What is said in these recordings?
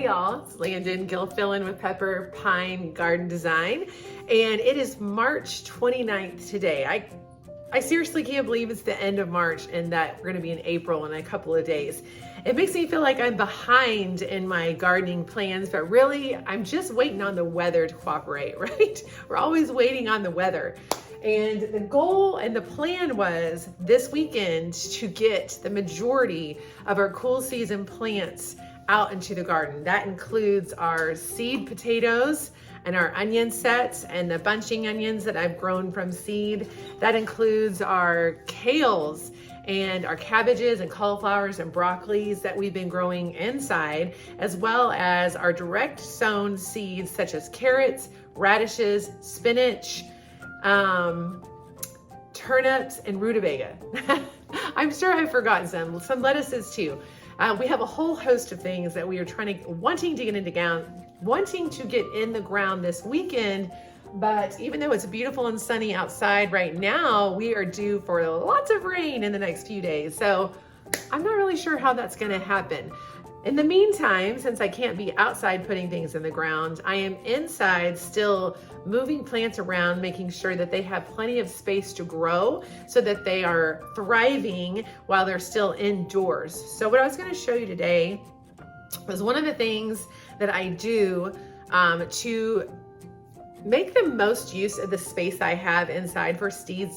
y'all, it's Landon Gilfillan with Pepper Pine Garden Design, and it is March 29th today. I seriously can't believe it's the end of March and that we're gonna be in April in a couple of days. It makes me feel like I'm behind in my gardening plans, but really I'm just waiting on the weather to cooperate, right? We're always waiting on the weather. And the goal and the plan was this weekend to get the majority of our cool season plants out into the garden. That includes our seed potatoes and our onion sets and the bunching onions that I've grown from seed. That includes our kales and our cabbages and cauliflowers and broccolis that we've been growing inside, as well as our direct sown seeds such as carrots, radishes, spinach, turnips, and rutabaga. I'm sure I've forgotten some lettuces too. We have a whole host of things that we are wanting to get in the ground this weekend. But even though it's beautiful and sunny outside right now, we are due for lots of rain in the next few days. So I'm not really sure how that's going to happen. In the meantime, since I can't be outside putting things in the ground, I am inside still moving plants around, making sure that they have plenty of space to grow so that they are thriving while they're still indoors. So what I was going to show you today was one of the things that I do to make the most use of the space I have inside for seed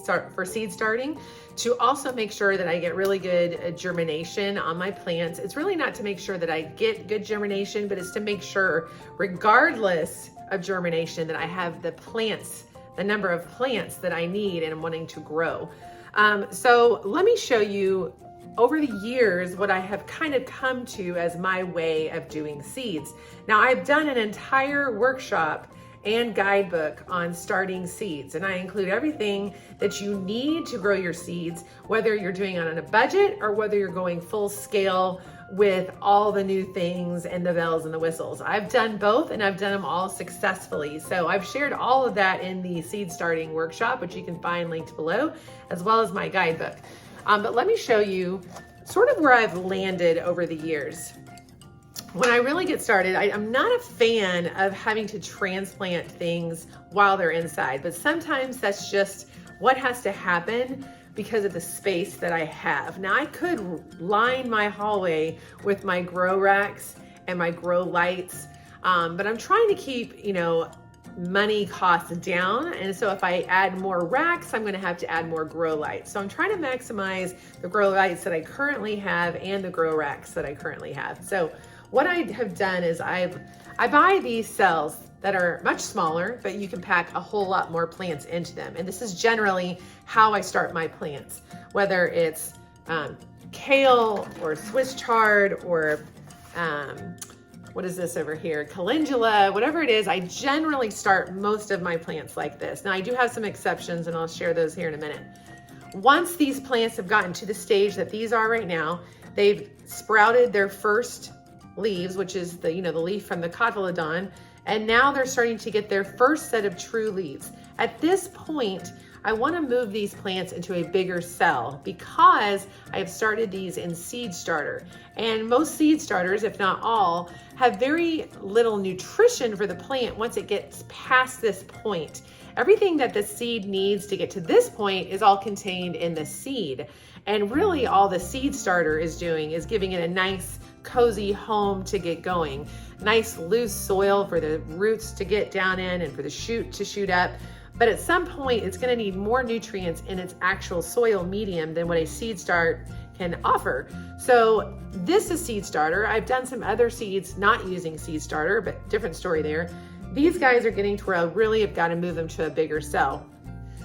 starting, to also make sure that I get really good germination on my plants. It's really not to make sure that I get good germination, but it's to make sure, regardless of germination, that I have the number of plants that I need and I'm wanting to grow. So let me show you over the years what I have kind of come to as my way of doing seeds. Now, I've done an entire workshop and guidebook on starting seeds, and I include everything that you need to grow your seeds, whether you're doing it on a budget or whether you're going full scale with all the new things and the bells and the whistles. I've done both, and I've done them all successfully. So I've shared all of that in the seed starting workshop, which you can find linked below, as well as my guidebook. But let me show you sort of where I've landed over the years. When I really get started, I'm not a fan of having to transplant things while they're inside, but sometimes that's just what has to happen because of the space that I have. Now, I could line my hallway with my grow racks and my grow lights, but I'm trying to keep, money costs down. And so if I add more racks, I'm going to have to add more grow lights. So I'm trying to maximize the grow lights that I currently have and the grow racks that I currently have. So what I have done is I buy these cells that are much smaller, but you can pack a whole lot more plants into them. And this is generally how I start my plants, whether it's kale or Swiss chard or what is this over here? Calendula, whatever it is, I generally start most of my plants like this. Now, I do have some exceptions, and I'll share those here in a minute. Once these plants have gotten to the stage that these are right now, they've sprouted their first leaves, which is the leaf from the cotyledon, and now they're starting to get their first set of true leaves. At this point, I want to move these plants into a bigger cell because I have started these in seed starter. And most seed starters, if not all, have very little nutrition for the plant once it gets past this point. Everything that the seed needs to get to this point is all contained in the seed. And really all the seed starter is doing is giving it a nice cozy home to get going. Nice loose soil for the roots to get down in and for the shoot to shoot up. But at some point, it's going to need more nutrients in its actual soil medium than what a seed start can offer. So this is seed starter. I've done some other seeds not using seed starter, but different story there. These guys are getting to where I really have got to move them to a bigger cell.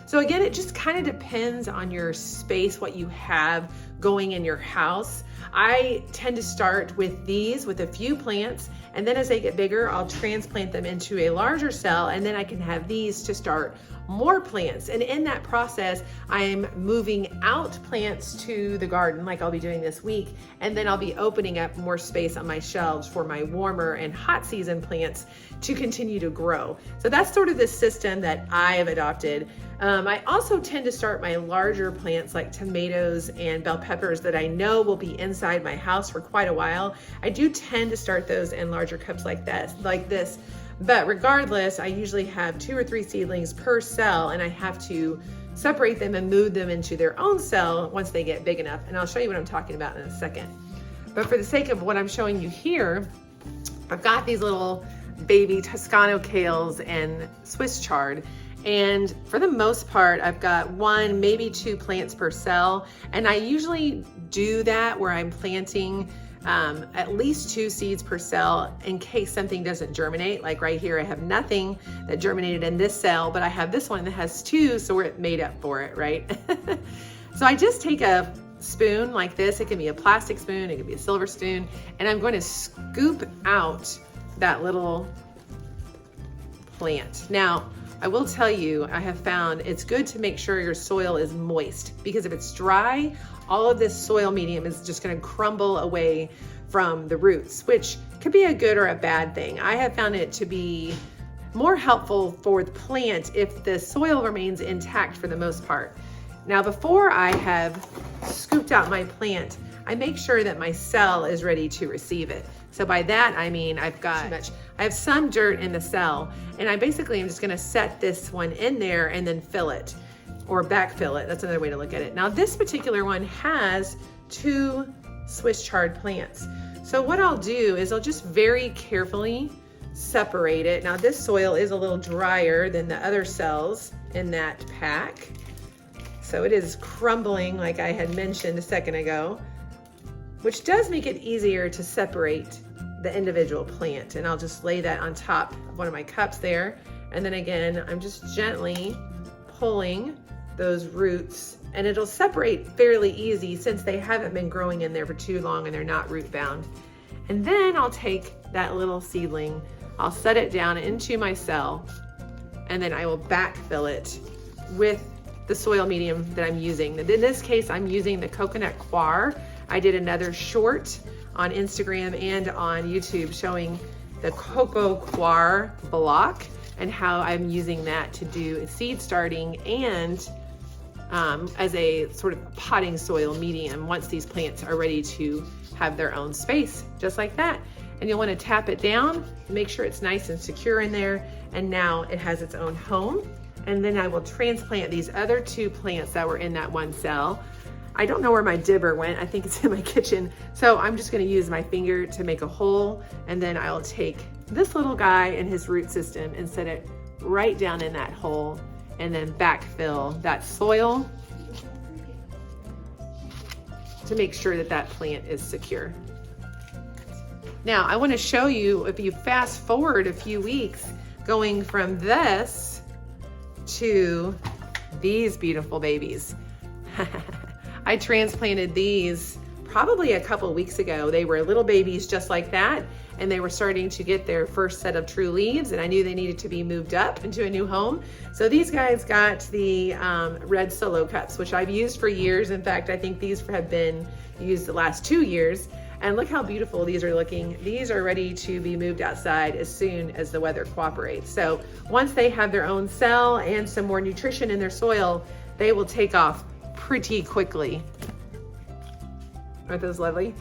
So again, it just kind of depends on your space, what you have going in your house. I tend to start with these with a few plants, and then as they get bigger, I'll transplant them into a larger cell, and then I can have these to start more plants. And in that process, I'm moving out plants to the garden like I'll be doing this week. And then I'll be opening up more space on my shelves for my warmer and hot season plants to continue to grow. So that's sort of the system that I have adopted. I also tend to start my larger plants like tomatoes and bell peppers that I know will be inside my house for quite a while. I do tend to start those in larger cups like this. But regardless, I usually have 2 or 3 seedlings per cell, and I have to separate them and move them into their own cell once they get big enough. And I'll show you what I'm talking about in a second. But for the sake of what I'm showing you here, I've got these little baby Toscano kales and Swiss chard. And for the most part, I've got 1, maybe 2 plants per cell. And I usually do that where I'm planting at least 2 seeds per cell in case something doesn't germinate. Like right here, I have nothing that germinated in this cell, but I have this one that has 2, so we're made up for it, right? So I just take a spoon like this. It can be a plastic spoon, it can be a silver spoon, and I'm going to scoop out that little plant. Now, I will tell you, I have found it's good to make sure your soil is moist, because if it's dry, all of this soil medium is just going to crumble away from the roots, which could be a good or a bad thing. I have found it to be more helpful for the plant if the soil remains intact for the most part. Now, before I have scooped out my plant, I make sure that my cell is ready to receive it. So by that, I mean, I have some dirt in the cell, and I basically am just gonna set this one in there and then fill it, or backfill it. That's another way to look at it. Now, this particular one has 2 Swiss chard plants. So what I'll do is I'll just very carefully separate it. Now, this soil is a little drier than the other cells in that pack. So it is crumbling like I had mentioned a second ago, which does make it easier to separate the individual plant. And I'll just lay that on top of one of my cups there. And then again, I'm just gently pulling those roots, and it'll separate fairly easy since they haven't been growing in there for too long and they're not root bound. And then I'll take that little seedling, I'll set it down into my cell, and then I will backfill it with the soil medium that I'm using. In this case, I'm using the coconut coir. I did another short on Instagram and on YouTube showing the cocoa coir block and how I'm using that to do seed starting and as a sort of potting soil medium once these plants are ready to have their own space, just like that. And you'll want to tap it down, make sure it's nice and secure in there, and now it has its own home. And then I will transplant these other 2 plants that were in that one cell. I don't know where my dibber went. I think it's in my kitchen. So I'm just gonna use my finger to make a hole, and then I'll take this little guy and his root system and set it right down in that hole, and then backfill that soil to make sure that that plant is secure. Now, I wanna show you, if you fast forward a few weeks, going from this to these beautiful babies. I transplanted these probably a couple weeks ago. They were little babies just like that, and they were starting to get their first set of true leaves, and I knew they needed to be moved up into a new home. So these guys got the red solo cups, which I've used for years. In fact, I think these have been used the last 2 years. And look how beautiful these are looking. These are ready to be moved outside as soon as the weather cooperates. So once they have their own cell and some more nutrition in their soil, they will take off pretty quickly. Aren't those lovely?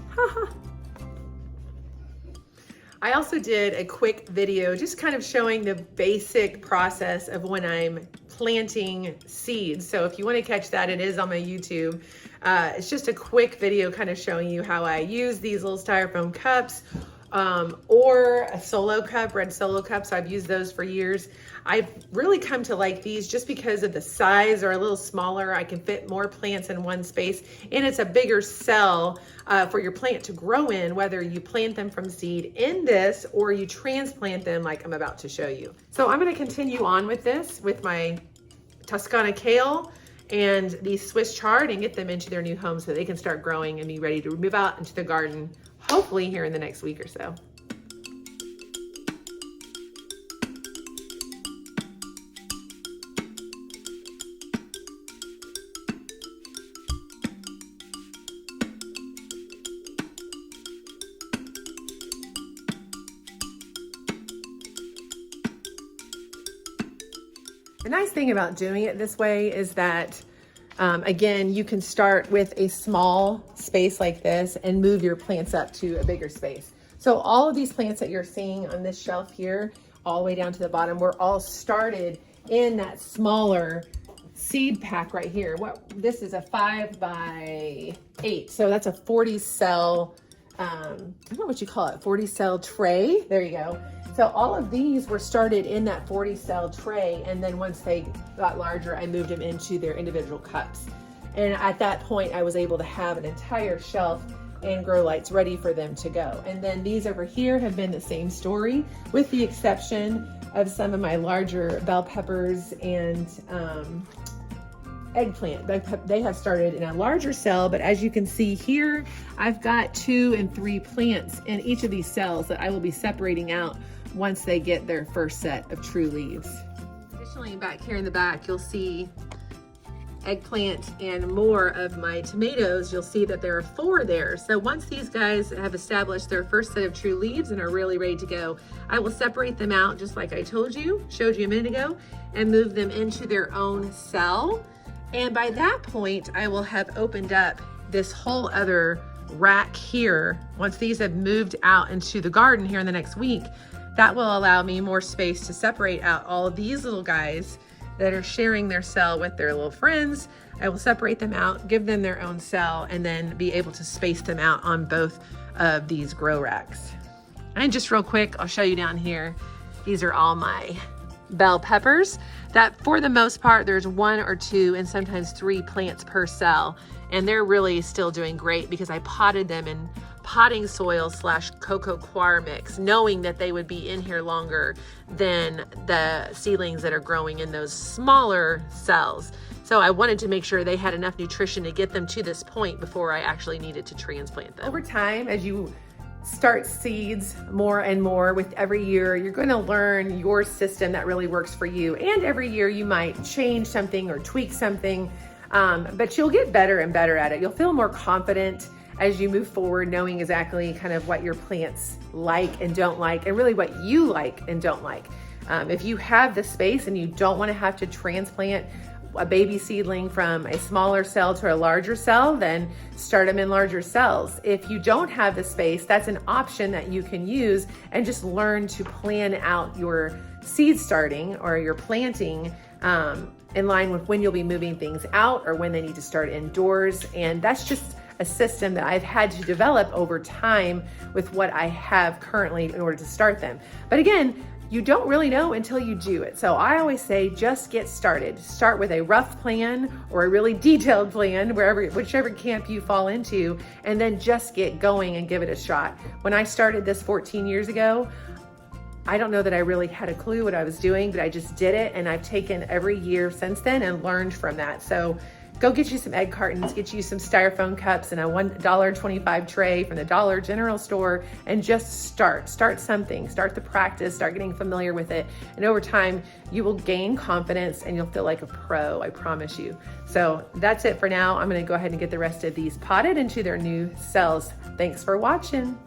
I also did a quick video just kind of showing the basic process of when I'm planting seeds. So if you want to catch that, it is on my YouTube. It's just a quick video kind of showing you how I use these little styrofoam cups or a solo cup, red solo cups. I've used those for years. I've really come to like these just because of the size. Are a little smaller. I can fit more plants in one space, and it's a bigger cell for your plant to grow in, whether you plant them from seed in this or you transplant them like I'm about to show you. So I'm going to continue on with this with my Toscana kale and the Swiss chard and get them into their new home so they can start growing and be ready to move out into the garden, hopefully here in the next week or so. The nice thing about doing it this way is that, again, you can start with a small space like this and move your plants up to a bigger space. So all of these plants that you're seeing on this shelf here, all the way down to the bottom, were all started in that smaller seed pack right here. This is a 5 by 8. So that's a 40 cell, I don't know what you call it, 40 cell tray. There you go. So all of these were started in that 40 cell tray. And then once they got larger, I moved them into their individual cups. And at that point, I was able to have an entire shelf and grow lights ready for them to go. And then these over here have been the same story, with the exception of some of my larger bell peppers and eggplant. They have started in a larger cell, but as you can see here, I've got 2 and 3 plants in each of these cells that I will be separating out once they get their first set of true leaves. Additionally, back here in the back, you'll see eggplant and more of my tomatoes. You'll see that there are 4 there. So once these guys have established their first set of true leaves and are really ready to go, I will separate them out just like I showed you a minute ago, and move them into their own cell. And by that point, I will have opened up this whole other rack here. Once these have moved out into the garden here in the next week, that will allow me more space to separate out all of these little guys that are sharing their cell with their little friends. I will separate them out, give them their own cell, and then be able to space them out on both of these grow racks. And just real quick, I'll show you down here. These are all my bell peppers that, for the most part, there's 1 or 2 and sometimes 3 plants per cell. And they're really still doing great because I potted them in potting soil / cocoa coir mix, knowing that they would be in here longer than the seedlings that are growing in those smaller cells. So I wanted to make sure they had enough nutrition to get them to this point before I actually needed to transplant them. Over time, as you start seeds more and more with every year, you're going to learn your system that really works for you. And every year you might change something or tweak something, but you'll get better and better at it. You'll feel more confident as you move forward, knowing exactly kind of what your plants like and don't like, and really what you like and don't like. If you have the space and you don't want to have to transplant a baby seedling from a smaller cell to a larger cell, then start them in larger cells. If you don't have the space, that's an option that you can use, and just learn to plan out your seed starting or your planting in line with when you'll be moving things out or when they need to start indoors. And that's just a system that I've had to develop over time with what I have currently in order to start them. But again, you don't really know until you do it. So I always say, just get started. Start with a rough plan or a really detailed plan, whichever camp you fall into, and then just get going and give it a shot. When I started this 14 years ago, I don't know that I really had a clue what I was doing, but I just did it. And I've taken every year since then and learned from that. So go get you some egg cartons, get you some styrofoam cups and a $1.25 tray from the Dollar General store, and just start something, start the practice, start getting familiar with it. And over time, you will gain confidence and you'll feel like a pro, I promise you. So that's it for now. I'm gonna go ahead and get the rest of these potted into their new cells. Thanks for watching.